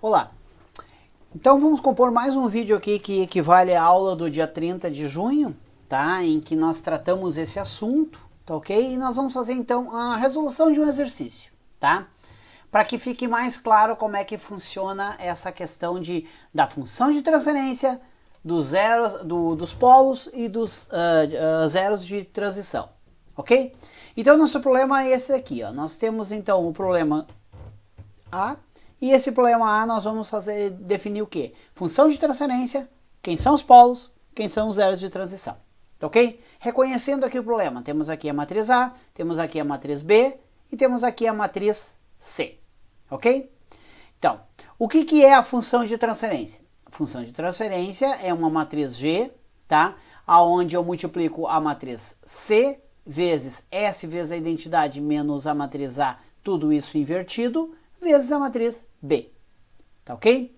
Olá, então vamos compor mais um vídeo aqui que equivale à aula do dia 30 de junho, tá? Em que nós tratamos esse assunto, tá ok? E nós vamos fazer então a resolução de um exercício, tá? Para que fique mais claro como é que funciona essa questão da função de transferência, dos zeros, dos polos e dos zeros de transição, ok? Então nosso problema é esse aqui, ó. Nós temos então o problema A. E esse problema A nós vamos definir o quê? Função de transferência, quem são os polos, quem são os zeros de transição. Tá ok? Reconhecendo aqui o problema, temos aqui a matriz A, temos aqui a matriz B e temos aqui a matriz C. Ok? Então, o que é a função de transferência? A função de transferência é uma matriz G, tá? Aonde eu multiplico a matriz C vezes S vezes a identidade menos a matriz A, tudo isso invertido, vezes a matriz B, tá ok?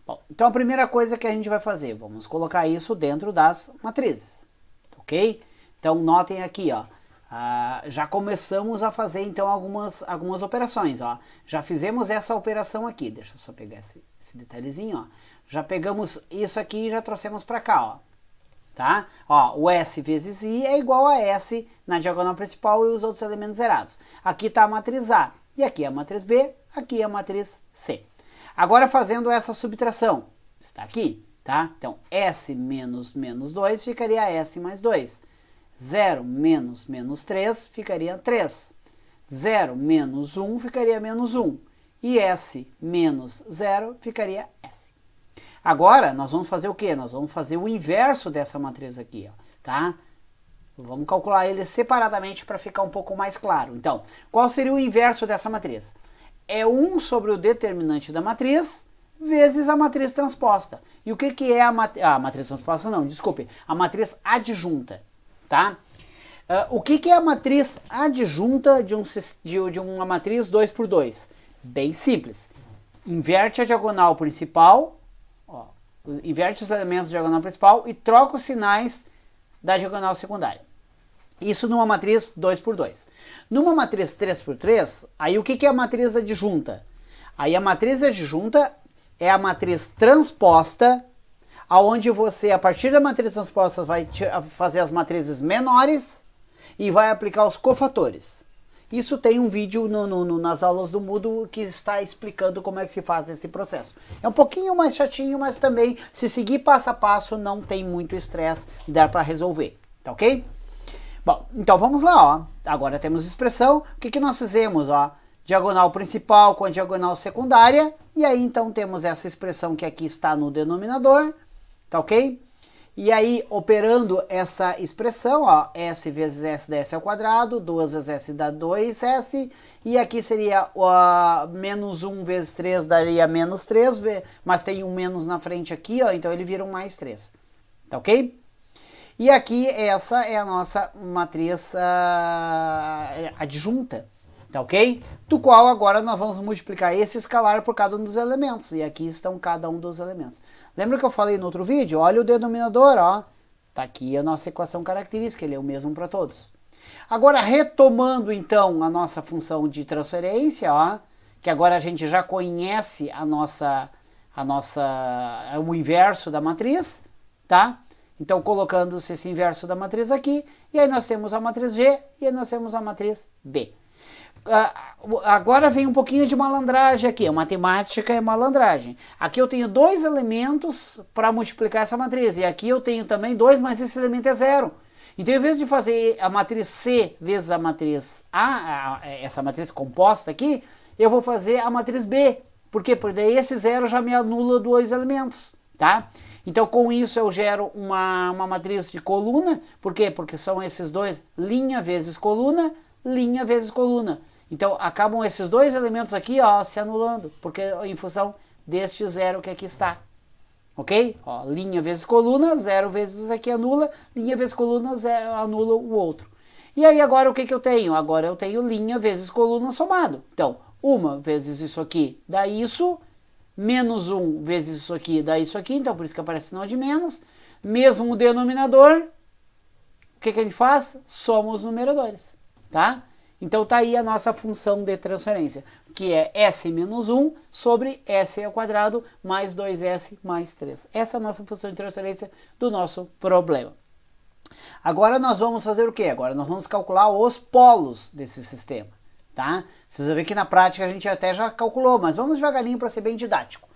Bom, então a primeira coisa que a gente vai fazer, vamos colocar isso dentro das matrizes, tá ok? Então notem aqui, ó, já começamos a fazer então algumas operações, ó. Já fizemos essa operação aqui, deixa eu só pegar esse detalhezinho, ó. Já pegamos isso aqui e já trouxemos para cá, ó. Tá? Ó, o S vezes I é igual a S na diagonal principal e os outros elementos zerados. Aqui está a matriz A. E aqui é a matriz B, aqui é a matriz C. Agora fazendo essa subtração, está aqui, tá? Então, S menos menos 2 ficaria S mais 2. 0 menos menos 3 ficaria 3. 0 menos 1 ficaria menos 1. E S menos 0 ficaria S. Agora, nós vamos fazer o quê? Nós vamos fazer o inverso dessa matriz aqui, ó, tá? Vamos calcular ele separadamente para ficar um pouco mais claro. Então, qual seria o inverso dessa matriz? É 1 sobre o determinante da matriz vezes a matriz transposta. E o que é a matriz transposta? Não, desculpe. A matriz adjunta, tá? O que é a matriz adjunta de uma matriz 2 por 2? Bem simples. Inverte a diagonal principal, ó, inverte os elementos da diagonal principal e troca os sinais da diagonal secundária. Isso numa matriz 2 por 2. Numa matriz 3 por 3, aí o que é a matriz adjunta? Aí a matriz adjunta é a matriz transposta, aonde você, a partir da matriz transposta, vai fazer as matrizes menores e vai aplicar os cofatores. Isso tem um vídeo nas aulas do Moodle que está explicando como é que se faz esse processo. É um pouquinho mais chatinho, mas também, se seguir passo a passo, não tem muito estresse, dá para resolver, tá ok? Bom, então vamos lá, ó. Agora temos expressão. O que nós fizemos, ó? Diagonal principal com a diagonal secundária. E aí, então, temos essa expressão que aqui está no denominador, tá ok? E aí, operando essa expressão, ó, S vezes S dá S ao quadrado, 2 vezes S dá 2S, e aqui seria menos 1 vezes 3 daria menos 3, mas tem um menos na frente aqui, ó, então ele vira um mais 3, tá ok? E aqui essa é a nossa matriz adjunta, tá ok? Do qual agora nós vamos multiplicar esse escalar por cada um dos elementos, e aqui estão cada um dos elementos. Lembra que eu falei no outro vídeo? Olha o denominador, ó. Tá aqui a nossa equação característica, ele é o mesmo para todos. Agora, retomando então a nossa função de transferência, ó, que agora a gente já conhece o inverso da matriz, tá? Então, colocando-se esse inverso da matriz aqui, e aí nós temos a matriz G, e aí nós temos a matriz B. Agora vem um pouquinho de malandragem aqui, a matemática é malandragem. Aqui eu tenho dois elementos para multiplicar essa matriz, e aqui eu tenho também dois, mas esse elemento é zero. Então, em vez de fazer a matriz C vezes a matriz A, essa matriz composta aqui, eu vou fazer a matriz B. Por quê? Porque daí esse zero já me anula dois elementos, tá? Então, com isso eu gero uma matriz de coluna. Por quê? Porque são esses dois, linha vezes coluna, linha vezes coluna. Então, acabam esses dois elementos aqui, ó, se anulando, porque em função deste zero que aqui está. Ok? Ó, linha vezes coluna, zero vezes aqui anula, linha vezes coluna, zero anula o outro. E aí agora o que eu tenho? Agora eu tenho linha vezes coluna somado. Então, uma vezes isso aqui dá isso, menos 1 vezes isso aqui dá isso aqui, então por isso que aparece sinal de menos. Mesmo o denominador, o que a gente faz? Soma os numeradores, tá? Então tá aí a nossa função de transferência, que é S menos 1 sobre S ao quadrado mais 2S mais 3. Essa é a nossa função de transferência do nosso problema. Agora nós vamos fazer o quê? Agora nós vamos calcular os polos desse sistema, tá? Vocês vão ver que na prática a gente até já calculou, mas vamos devagarinho para ser bem didático.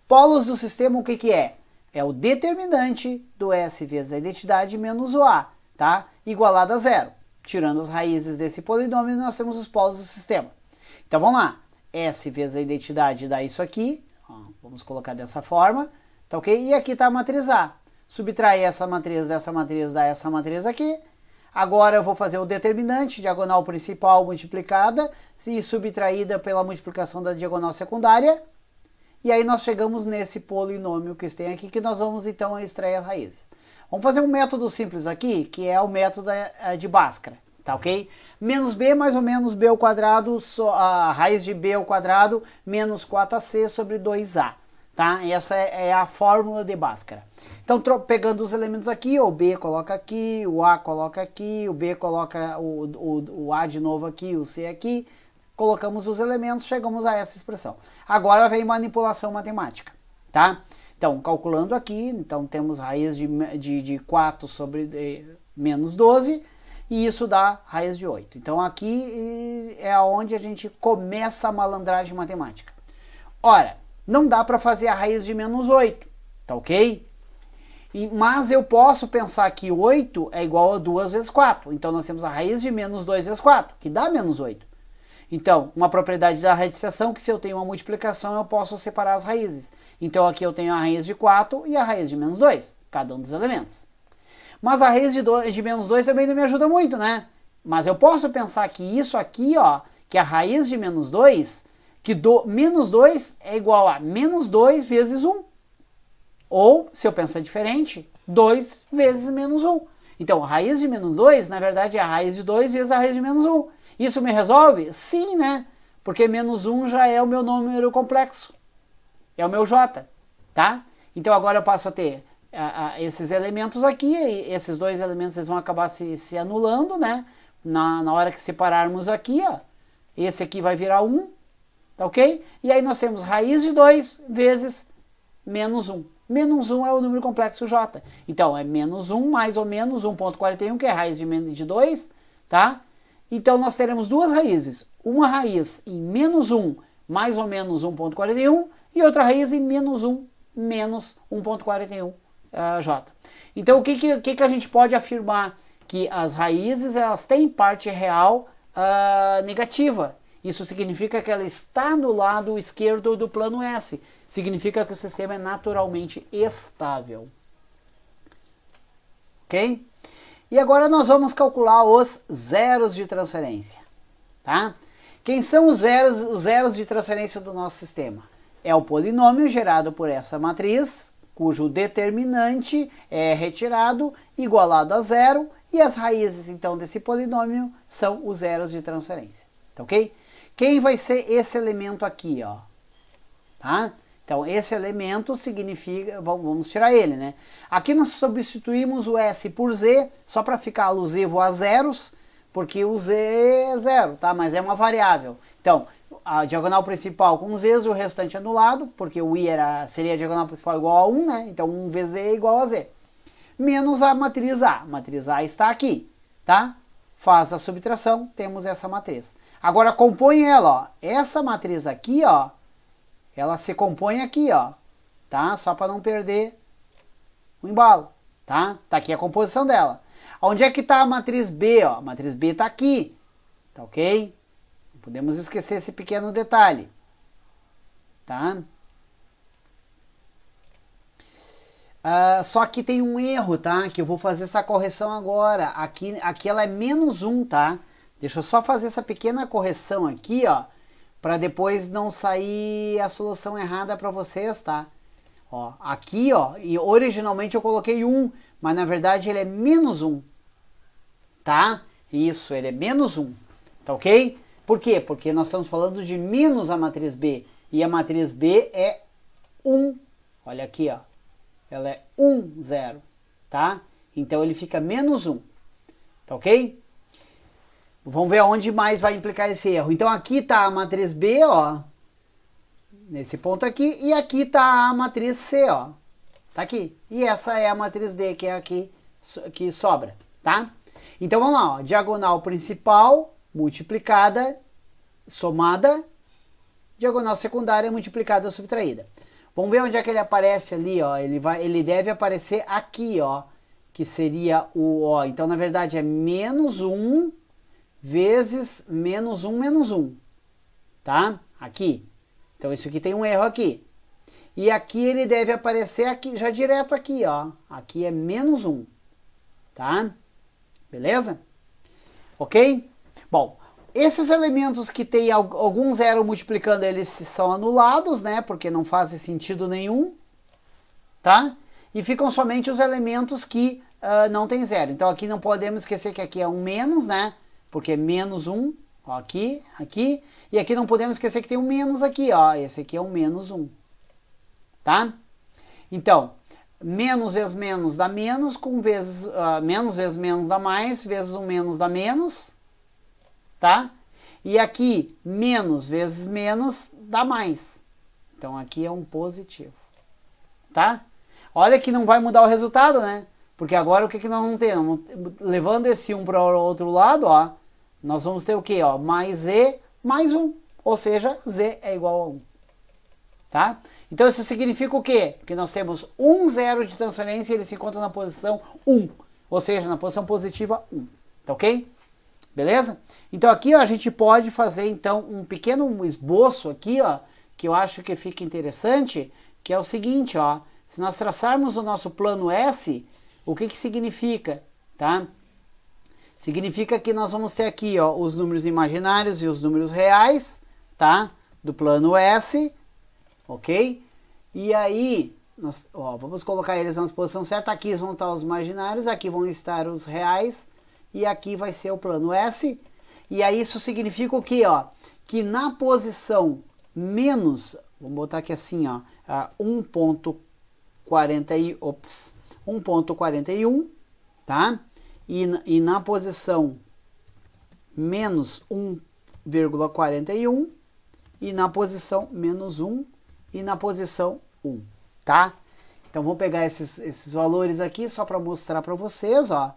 Polos do sistema, o que que é? É o determinante do S vezes a identidade menos o A, tá? Igualado a zero. Tirando as raízes desse polinômio, nós temos os polos do sistema. Então vamos lá. S vezes a identidade dá isso aqui. Ó, vamos colocar dessa forma, tá ok? E aqui está a matriz A. Subtrair essa matriz dá essa matriz aqui. Agora eu vou fazer o determinante, diagonal principal multiplicada e subtraída pela multiplicação da diagonal secundária. E aí nós chegamos nesse polinômio que tem aqui, que nós vamos então extrair as raízes. Vamos fazer um método simples aqui, que é o método de Bhaskara, tá ok? Menos b mais ou menos b ao quadrado, a raiz de b ao quadrado, menos 4ac sobre 2a, tá? Essa é a fórmula de Bhaskara. Então, pegando os elementos aqui, o b coloca aqui, o a coloca aqui, o b coloca o a de novo aqui, o c aqui, colocamos os elementos, chegamos a essa expressão. Agora vem manipulação matemática, tá? Então, calculando aqui, então temos raiz de 4 sobre menos 12, e isso dá raiz de 8. Então, aqui é onde a gente começa a malandragem matemática. Ora, não dá para fazer a raiz de menos 8, tá ok? Mas eu posso pensar que 8 é igual a 2 vezes 4. Então, nós temos a raiz de menos 2 vezes 4, que dá menos 8. Então, uma propriedade da retificação, que se eu tenho uma multiplicação, eu posso separar as raízes. Então, aqui eu tenho a raiz de 4 e a raiz de menos 2, cada um dos elementos. Mas a raiz de menos 2 também não me ajuda muito, né? Mas eu posso pensar que isso aqui, ó, que a raiz de menos 2, que menos 2 é igual a menos 2 vezes 1. Ou, se eu pensar diferente, 2 vezes menos 1. Então, a raiz de menos 2, na verdade, é a raiz de 2 vezes a raiz de menos 1. Isso me resolve? Sim, né? Porque menos 1 já é o meu número complexo. É o meu J, tá? Então agora eu passo a ter esses elementos aqui, e esses dois elementos eles vão acabar se anulando, né? Na hora que separarmos aqui, ó, esse aqui vai virar 1, tá ok? E aí nós temos raiz de 2 vezes menos 1. Menos 1 é o número complexo J. Então é menos 1 mais ou menos 1,41, que é a raiz de 2, tá? Então, nós teremos duas raízes. Uma raiz em menos 1 mais ou menos 1,41 e outra raiz em menos 1 menos 1,41 J. Então, o que a gente pode afirmar? Que as raízes elas têm parte real negativa. Isso significa que ela está no lado esquerdo do plano S. Significa que o sistema é naturalmente estável. Ok? E agora nós vamos calcular os zeros de transferência, tá? Quem são os zeros de transferência do nosso sistema? É o polinômio gerado por essa matriz, cujo determinante é retirado, igualado a zero, e as raízes, então, desse polinômio são os zeros de transferência, tá ok? Quem vai ser esse elemento aqui, ó? Tá? Então, esse elemento significa... Vamos tirar ele, né? Aqui nós substituímos o S por Z, só para ficar alusivo a zeros, porque o Z é zero, tá? Mas é uma variável. Então, a diagonal principal com Z, o restante anulado, porque o I seria a diagonal principal igual a 1, né? Então, 1 vezes Z é igual a Z. Menos a matriz A. A matriz A está aqui, tá? Faz a subtração, temos essa matriz. Agora, compõe ela, ó. Essa matriz aqui, ó, ela se compõe aqui, ó, tá? Só para não perder o embalo, tá? Tá aqui a composição dela. Onde é que tá a matriz B, ó? A matriz B tá aqui, tá ok? Não podemos esquecer esse pequeno detalhe, tá? Só que tem um erro, tá? Que eu vou fazer essa correção agora. Aqui ela é menos 1, tá? Deixa eu só fazer essa pequena correção aqui, ó, para depois não sair a solução errada para vocês, tá? Ó, aqui, ó, e originalmente eu coloquei 1, mas na verdade ele é menos 1, tá? Isso, ele é menos 1, tá ok? Por quê? Porque nós estamos falando de menos a matriz B, e a matriz B é 1, olha aqui, ó, ela é 1, 0, tá? Então ele fica menos 1, tá ok? Vamos ver onde mais vai implicar esse erro. Então aqui está a matriz B, ó, nesse ponto aqui, e aqui está a matriz C, ó, tá aqui. E essa é a matriz D, que é aqui que sobra, tá? Então vamos lá, ó, diagonal principal multiplicada, somada, diagonal secundária multiplicada, subtraída. Vamos ver onde é que ele aparece ali, ó, ele deve aparecer aqui, ó, que seria o, ó, então na verdade é menos 1 vezes menos 1 menos 1, tá? Aqui. Então isso aqui tem um erro aqui. E aqui ele deve aparecer aqui, já direto aqui, ó. Aqui é menos 1, tá? Beleza? Ok? Bom, esses elementos que tem algum zero multiplicando, eles são anulados, né? Porque não fazem sentido nenhum, tá? E ficam somente os elementos que não tem zero. Então aqui não podemos esquecer que aqui é um menos, né? Porque é menos 1, ó, aqui, aqui. E aqui não podemos esquecer que tem um menos aqui, ó. Esse aqui é um menos 1, tá? Então, menos vezes menos dá menos, com vezes, menos vezes menos dá mais, vezes um menos dá menos, tá? E aqui, menos vezes menos dá mais. Então aqui é um positivo, tá? Olha que não vai mudar o resultado, né? Porque agora o que nós vamos ter? Levando esse 1 para o outro lado, ó, nós vamos ter o quê? Ó, mais Z mais 1. Ou seja, Z é igual a 1. Tá? Então isso significa o quê? Que nós temos um zero de transferência e ele se encontra na posição 1. Ou seja, na posição positiva 1. Tá ok? Beleza? Então aqui ó, a gente pode fazer então um pequeno esboço aqui, ó, que eu acho que fica interessante, que é o seguinte, ó. Se nós traçarmos o nosso plano S, o que significa? Tá? Significa que nós vamos ter aqui ó, os números imaginários e os números reais, tá? Do plano S, ok? E aí, nós, ó, vamos colocar eles na posição certa. Aqui vão estar os imaginários, aqui vão estar os reais, e aqui vai ser o plano S. E aí isso significa o quê? Ó? Que na posição menos, vamos botar aqui assim, ó, 1.41, tá? E na posição menos 1,41 e na posição menos 1 e na posição 1, tá? Então vamos pegar esses valores aqui só para mostrar para vocês, ó.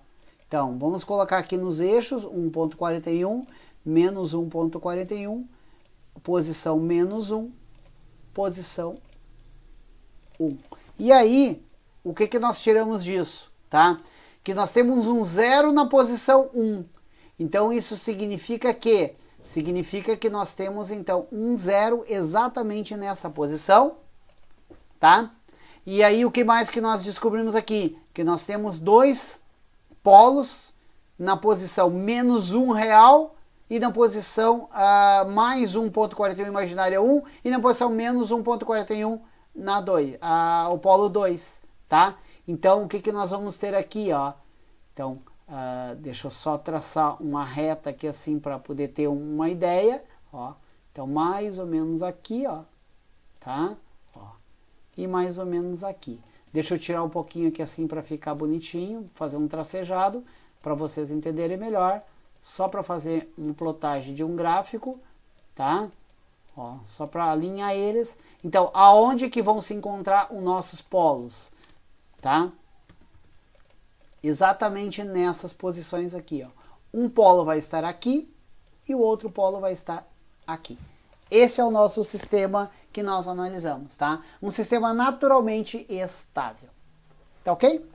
Então vamos colocar aqui nos eixos 1.41 menos 1.41, posição menos 1, posição 1. E aí, o que nós tiramos disso, tá? Que nós temos um zero na posição 1. Então isso significa que? Significa que nós temos então um zero exatamente nessa posição, tá? E aí o que mais que nós descobrimos aqui? Que nós temos dois polos na posição menos 1 real e na posição mais 1.41 imaginária 1 e na posição menos 1.41 na 2, o polo 2, tá? Então, o que nós vamos ter aqui, ó? Então, deixa eu só traçar uma reta aqui assim para poder ter uma ideia, ó. Então, mais ou menos aqui, ó, tá? Ó. E mais ou menos aqui. Deixa eu tirar um pouquinho aqui assim para ficar bonitinho, fazer um tracejado para vocês entenderem melhor. Só para fazer uma plotagem de um gráfico, tá? Ó, só para alinhar eles. Então, aonde que vão se encontrar os nossos polos? Tá? Exatamente nessas posições aqui, ó. Um polo vai estar aqui e o outro polo vai estar aqui. Esse é o nosso sistema que nós analisamos, tá? Um sistema naturalmente estável. Tá ok?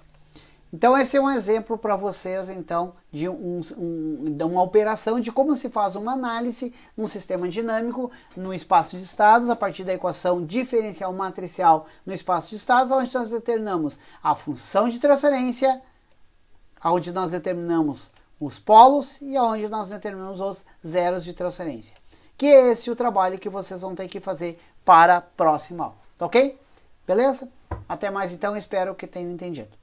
Então esse é um exemplo para vocês, então, de uma operação de como se faz uma análise num sistema dinâmico no espaço de estados, a partir da equação diferencial matricial no espaço de estados, onde nós determinamos a função de transferência, onde nós determinamos os polos e onde nós determinamos os zeros de transferência. Que é esse o trabalho que vocês vão ter que fazer para a próxima aula, tá ok? Beleza? Até mais então, espero que tenham entendido.